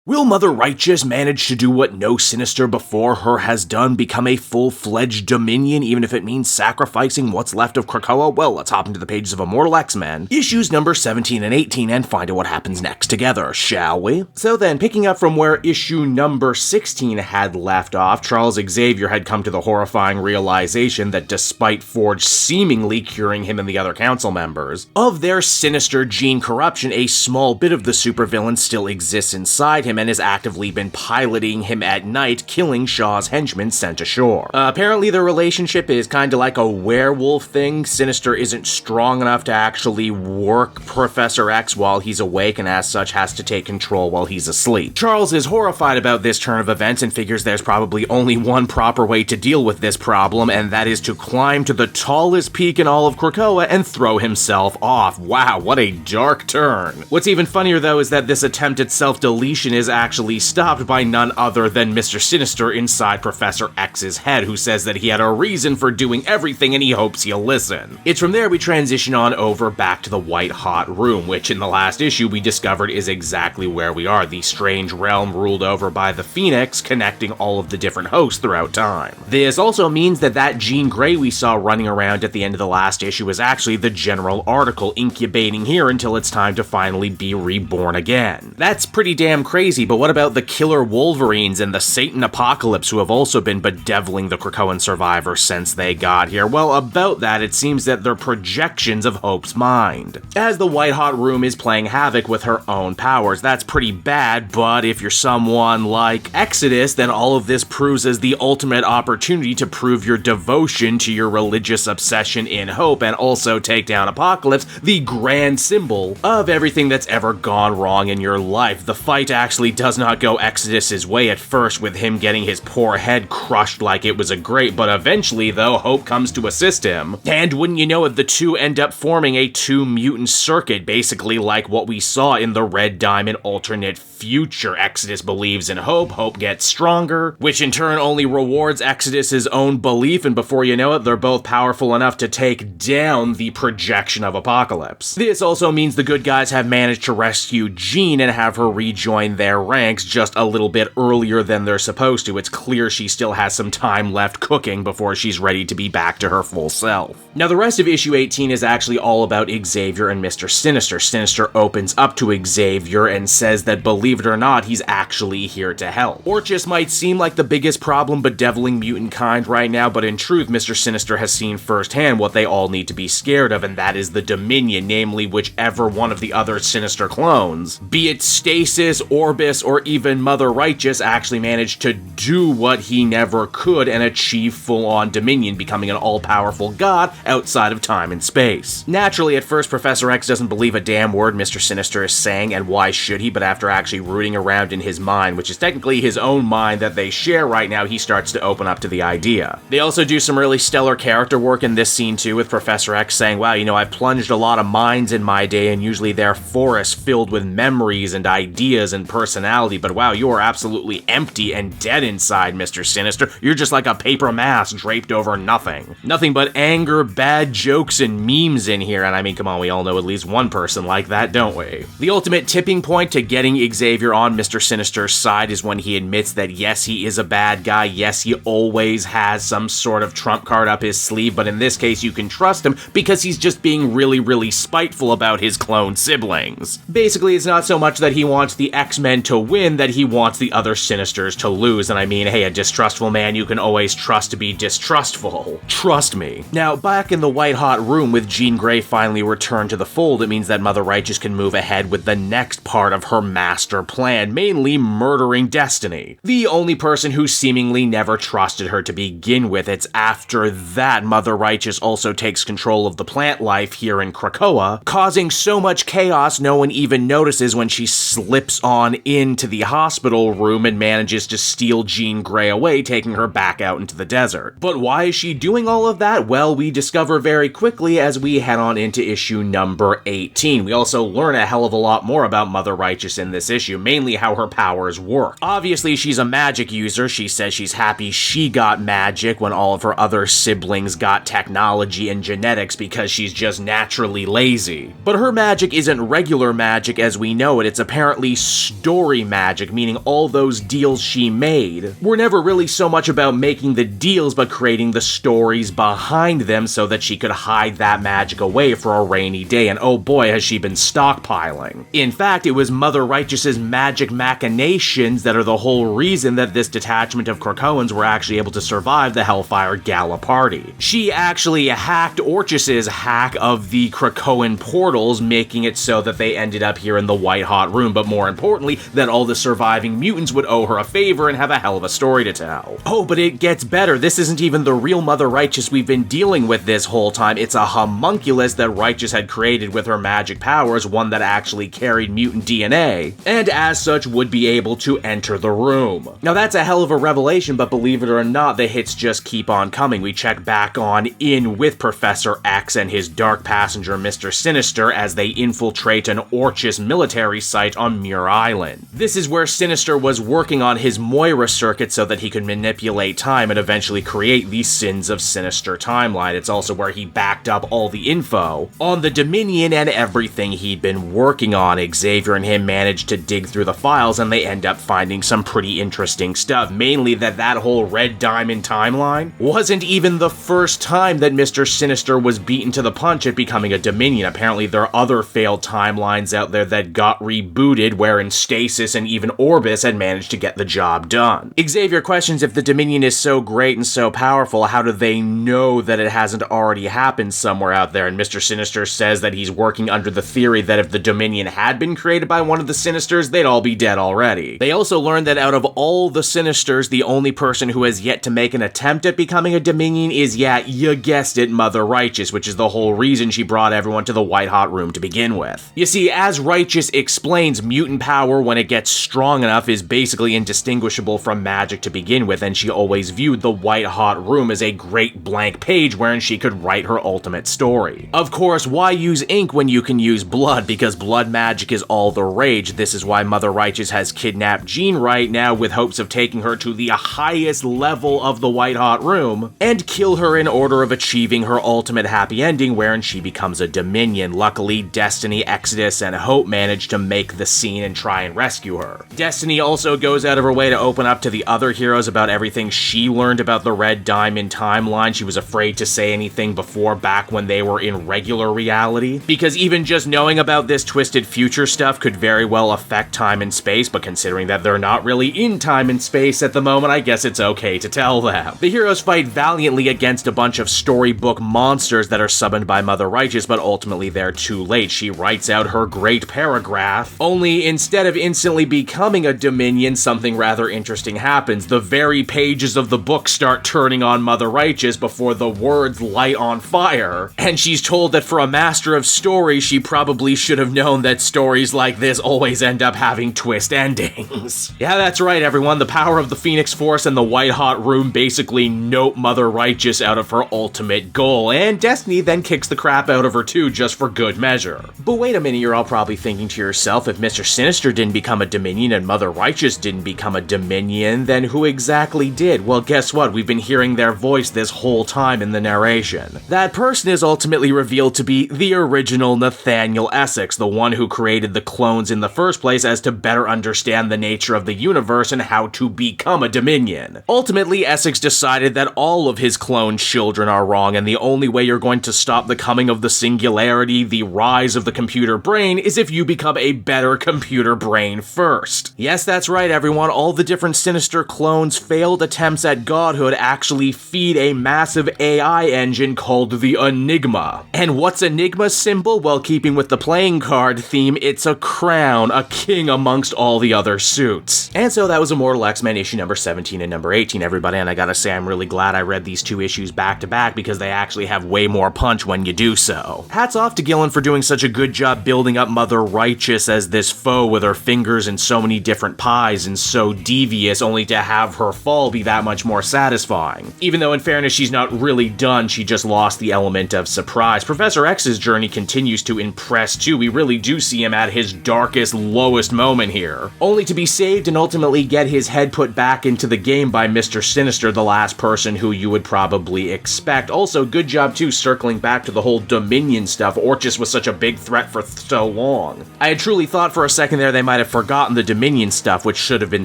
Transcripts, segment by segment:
Will Mother Righteous manage to do what no Sinister before her has done, become a full-fledged Dominion, even if it means sacrificing what's left of Krakoa? Well, let's hop into the pages of Immortal X-Men, issues number 17 and 18, and find out what happens next together, shall we? So then, picking up from where issue number 16 had left off, Charles Xavier had come to the horrifying realization that despite Forge seemingly curing him and the other council members of their sinister gene corruption, a small bit of the supervillain still exists inside him and has actively been piloting him at night, killing Shaw's henchmen sent ashore. Apparently their relationship is kinda like a werewolf thing. Sinister isn't strong enough to actually work Professor X while he's awake, and as such has to take control while he's asleep. Charles is horrified about this turn of events and figures there's probably only one proper way to deal with this problem, and that is to climb to the tallest peak in all of Krakoa and throw himself off. Wow, what a dark turn. What's even funnier though is that this attempt at self-deletion is actually stopped by none other than Mr. Sinister inside Professor X's head, who says that he had a reason for doing everything and he hopes he'll listen. It's from there we transition on over back to the White Hot Room, which in the last issue we discovered is exactly where we are, the strange realm ruled over by the Phoenix, connecting all of the different hosts throughout time. This also means that Jean Grey we saw running around at the end of the last issue is actually the general article incubating here until it's time to finally be reborn again. That's pretty damn crazy, but what about the Killer Wolverines and the Satan Apocalypse, who have also been bedeviling the Krakoan survivors since they got here? Well, about that, it seems that they're projections of Hope's mind, as the White Hot Room is playing havoc with her own powers. That's pretty bad, but if you're someone like Exodus, then all of this proves as the ultimate opportunity to prove your devotion to your religious obsession in Hope, and also take down Apocalypse, the grand symbol of everything that's ever gone wrong in your life. The fight actually does not go Exodus's way at first, with him getting his poor head crushed like it was a grape, but eventually, though, Hope comes to assist him. And wouldn't you know it, the two end up forming a two-mutant circuit, basically like what we saw in the Red Diamond alternate future. Exodus believes in Hope, Hope gets stronger, which in turn only rewards Exodus's own belief, and before you know it, they're both powerful enough to take down the projection of Apocalypse. This also means the good guys have managed to rescue Jean and have her rejoin their ranks just a little bit earlier than they're supposed to. It's clear she still has some time left cooking before she's ready to be back to her full self. Now the rest of issue 18 is actually all about Xavier and Mr. Sinister. Sinister opens up to Xavier and says that, believe it or not, he's actually here to help. Orchis might seem like the biggest problem bedeviling mutant kind right now, but in truth, Mr. Sinister has seen firsthand what they all need to be scared of, and that is the Dominion, namely whichever one of the other Sinister clones, be it Stasis, Orbis, or even Mother Righteous, actually managed to do what he never could and achieve full-on Dominion, becoming an all-powerful god outside of time and space. Naturally, at first, Professor X doesn't believe a damn word Mr. Sinister is saying, and why should he? But after actually rooting around in his mind, which is technically his own mind that they share right now, he starts to open up to the idea. They also do some really stellar character work in this scene too, with Professor X saying, wow, you know, I've plunged a lot of minds in my day, and usually they're forests filled with memories and ideas and personality, but wow, you are absolutely empty and dead inside, Mr. Sinister. You're just like a paper mask draped over nothing. Nothing but anger, bad jokes, and memes in here, and I mean, come on, we all know at least one person like that, don't we? The ultimate tipping point to getting Xavier on Mr. Sinister's side is when he admits that yes, he is a bad guy, yes, he always has some sort of trump card up his sleeve, but in this case you can trust him because he's just being really, really spiteful about his clone siblings. Basically, it's not so much that he wants the X-Men to win, that he wants the other Sinisters to lose, and I mean, hey, a distrustful man you can always trust to be distrustful. Trust me. Now, back in the White Hot Room, with Jean Grey finally returned to the fold, it means that Mother Righteous can move ahead with the next part of her master plan, mainly murdering Destiny, the only person who seemingly never trusted her to begin with. It's after that Mother Righteous also takes control of the plant life here in Krakoa, causing so much chaos no one even notices when she slips on into the hospital room and manages to steal Jean Grey away, taking her back out into the desert. But why is she doing all of that? Well, we discover very quickly as we head on into issue number 18. We also learn a hell of a lot more about Mother Righteous in this issue, mainly how her powers work. Obviously, she's a magic user. She says she's happy she got magic when all of her other siblings got technology and genetics because she's just naturally lazy. But her magic isn't regular magic as we know it. It's apparently stored story magic, meaning all those deals she made were never really so much about making the deals, but creating the stories behind them so that she could hide that magic away for a rainy day, and oh boy has she been stockpiling. In fact, it was Mother Righteous's magic machinations that are the whole reason that this detachment of Krakoans were actually able to survive the Hellfire Gala party. She actually hacked Orchus's hack of the Krakoan portals, making it so that they ended up here in the White Hot Room, but more importantly, that all the surviving mutants would owe her a favor and have a hell of a story to tell. Oh, but it gets better. This isn't even the real Mother Righteous we've been dealing with this whole time. It's a homunculus that Righteous had created with her magic powers, one that actually carried mutant DNA, and as such would be able to enter the room. Now that's a hell of a revelation, but believe it or not, the hits just keep on coming. We check back on in with Professor X and his dark passenger Mr. Sinister as they infiltrate an Orchis military site on Muir Island. This is where Sinister was working on his Moira circuit so that he could manipulate time and eventually create the Sins of Sinister timeline. It's also where he backed up all the info on the Dominion and everything he'd been working on. Xavier and him managed to dig through the files and they end up finding some pretty interesting stuff, mainly that whole Red Diamond timeline wasn't even the first time that Mr. Sinister was beaten to the punch at becoming a Dominion. Apparently there are other failed timelines out there that got rebooted wherein Stasis and even Orbis had managed to get the job done. Xavier questions if the Dominion is so great and so powerful, how do they know that it hasn't already happened somewhere out there? And Mr. Sinister says that he's working under the theory that if the Dominion had been created by one of the Sinisters, they'd all be dead already. They also learned that out of all the Sinisters, the only person who has yet to make an attempt at becoming a Dominion is, yeah, you guessed it, Mother Righteous, which is the whole reason she brought everyone to the White Hot Room to begin with. You see, as Righteous explains, mutant power, when it gets strong enough, is basically indistinguishable from magic to begin with, and she always viewed the White Hot Room as a great blank page wherein she could write her ultimate story. Of course, why use ink when you can use blood? Because blood magic is all the rage. This is why Mother Righteous has kidnapped Jean right now with hopes of taking her to the highest level of the White Hot Room and kill her in order of achieving her ultimate happy ending wherein she becomes a Dominion. Luckily, Destiny, Exodus, and Hope manage to make the scene and try and rescue her. Destiny also goes out of her way to open up to the other heroes about everything she learned about the Red Diamond timeline. She was afraid to say anything before, back when they were in regular reality, because even just knowing about this twisted future stuff could very well affect time and space, but considering that they're not really in time and space at the moment, I guess it's okay to tell them. The heroes fight valiantly against a bunch of storybook monsters that are summoned by Mother Righteous, but ultimately they're too late. She writes out her great paragraph, only instead of instantly becoming a Dominion, something rather interesting happens. The very pages of the book start turning on Mother Righteous before the words light on fire, and she's told that for a master of stories, she probably should have known that stories like this always end up having twist endings. Yeah, that's right, everyone. The power of the Phoenix Force and the White Hot Room basically note Mother Righteous out of her ultimate goal, and Destiny then kicks the crap out of her too, just for good measure. But wait a minute, you're all probably thinking to yourself, if Mr. Sinister didn't become a Dominion and Mother Righteous didn't become a Dominion, then who exactly did? Well, guess what? We've been hearing their voice this whole time in the narration. That person is ultimately revealed to be the original Nathaniel Essex, the one who created the clones in the first place as to better understand the nature of the universe and how to become a Dominion. Ultimately, Essex decided that all of his clone children are wrong, and the only way you're going to stop the coming of the singularity, the rise of the computer brain, is if you become a better computer brain first. Yes, that's right, everyone. All the different Sinister clones' failed attempts at godhood actually feed a massive AI engine called the Enigma. And what's Enigma's symbol? Well, keeping with the playing card theme, it's a crown, a king amongst all the other suits. And so that was Immortal X-Men issue number 17 and number 18, everybody, and I gotta say I'm really glad I read these two issues back to back because they actually have way more punch when you do so. Hats off to Gillen for doing such a good job building up Mother Righteous as this foe with her fingers in so many different pies and so devious, only to have her fall be that much more satisfying. Even though in fairness she's not really done, she just lost the element of surprise. Professor X's journey continues to impress too. We really do see him at his darkest, lowest moment here, only to be saved and ultimately get his head put back into the game by Mr. Sinister, the last person who you would probably expect. Also, good job too circling back to the whole Dominion stuff. Orchis was such a big threat for so long. I had truly thought for a second there they might might have forgotten the Dominion stuff, which should have been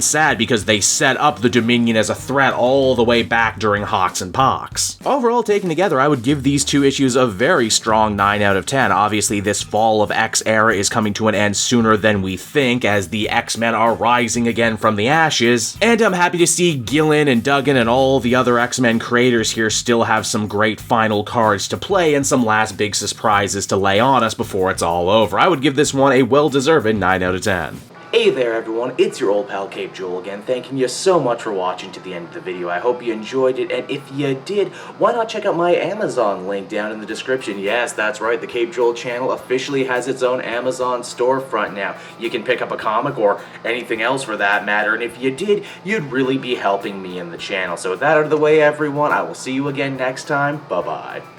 sad because they set up the Dominion as a threat all the way back during Hawks and Pox. Overall, taken together, I would give these 2 issues a very strong 9 out of 10. Obviously, this Fall of X era is coming to an end sooner than we think, as the X-Men are rising again from the ashes, and I'm happy to see Gillen and Duggan and all the other X-Men creators here still have some great final cards to play and some last big surprises to lay on us before it's all over. I would give this one a well-deserved 9 out of 10. Hey there everyone, it's your old pal Cape Joel again, thanking you so much for watching to the end of the video. I hope you enjoyed it, and if you did, why not check out my Amazon link down in the description. Yes, that's right, the Cape Joel channel officially has its own Amazon storefront now. You can pick up a comic or anything else for that matter, and if you did, you'd really be helping me in the channel. So with that out of the way everyone, I will see you again next time. Bye-bye.